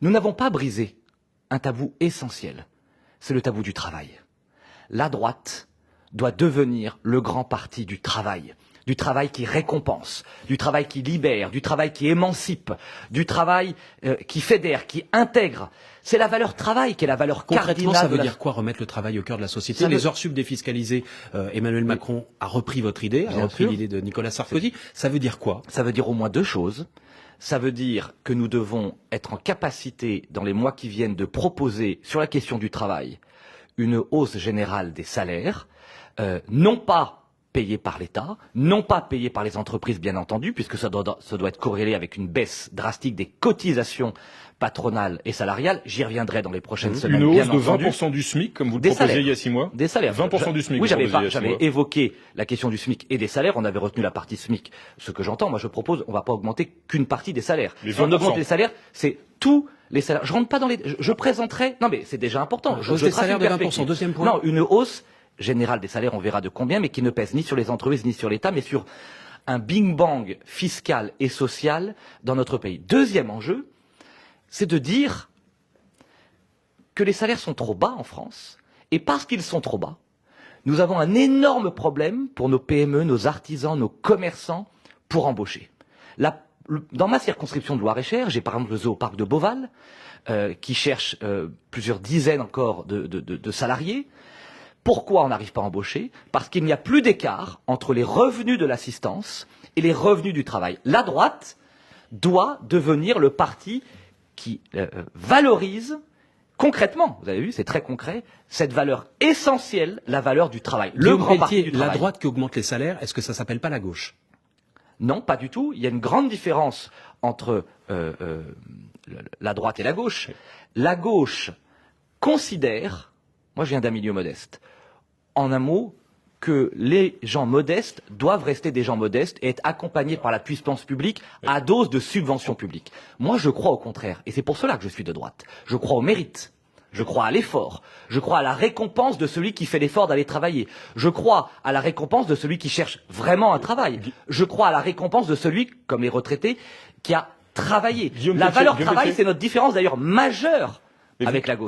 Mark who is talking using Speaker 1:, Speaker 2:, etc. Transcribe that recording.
Speaker 1: Nous n'avons pas brisé un tabou essentiel, c'est le tabou du travail. La droite doit devenir le grand parti du travail qui récompense, du travail qui libère, du travail qui émancipe, du travail qui fédère, qui intègre. C'est la valeur travail qui est la valeur cardinale.
Speaker 2: Concrètement, ça veut dire quoi, remettre le travail au cœur de la société? Les heures sup défiscalisées, Emmanuel Macron a repris votre idée, a repris l'idée de Nicolas Sarkozy. Ça veut dire quoi?
Speaker 1: Ça veut dire au moins deux choses. Ça veut dire que nous devons être en capacité, dans les mois qui viennent, de proposer, sur la question du travail, une hausse générale des salaires, non pas payés par l'État, non pas payés par les entreprises, bien entendu, puisque ça doit être corrélé avec une baisse drastique des cotisations patronales et salariales. J'y reviendrai dans les prochaines semaines.
Speaker 3: Une hausse
Speaker 1: de
Speaker 3: 20% du SMIC, comme vous le proposiez il y a 6 mois.
Speaker 1: Des salaires.
Speaker 3: 20% du SMIC.
Speaker 1: Oui, j'avais évoqué la question du SMIC et des salaires. On avait retenu la partie SMIC. Ce que j'entends, moi je propose, on ne va pas augmenter qu'une partie des salaires. Si on augmente les salaires, c'est tous les salaires. Je rentre pas dans les... Je présenterai... Non mais c'est déjà important.
Speaker 2: Hausse des salaires de 20%, deuxième point.
Speaker 1: Non, une hausse générale des salaires, on verra de combien, mais qui ne pèse ni sur les entreprises ni sur l'État, mais sur un bing-bang fiscal et social dans notre pays. Deuxième enjeu, c'est de dire que les salaires sont trop bas en France, et parce qu'ils sont trop bas, nous avons un énorme problème pour nos PME, nos artisans, nos commerçants, pour embaucher. Dans ma circonscription de Loir-et-Cher, j'ai par exemple le Zooparc de Beauval, qui cherche plusieurs dizaines encore de salariés. Pourquoi on n'arrive pas à embaucher? Parce qu'il n'y a plus d'écart entre les revenus de l'assistance et les revenus du travail. La droite doit devenir le parti qui valorise concrètement, vous avez vu, c'est très concret, cette valeur essentielle, la valeur du travail. Le grand parti du travail.
Speaker 2: La droite qui augmente les salaires, est-ce que ça s'appelle pas la gauche?
Speaker 1: Non, pas du tout. Il y a une grande différence entre la droite et la gauche. La gauche considère, moi je viens d'un milieu modeste, en un mot, que les gens modestes doivent rester des gens modestes et être accompagnés par la puissance publique à dose de subventions publiques. Moi, je crois au contraire, et c'est pour cela que je suis de droite. Je crois au mérite, je crois à l'effort, je crois à la récompense de celui qui fait l'effort d'aller travailler, je crois à la récompense de celui qui cherche vraiment un travail, je crois à la récompense de celui, comme les retraités, qui a travaillé. La valeur travail, c'est notre différence d'ailleurs majeure avec la gauche.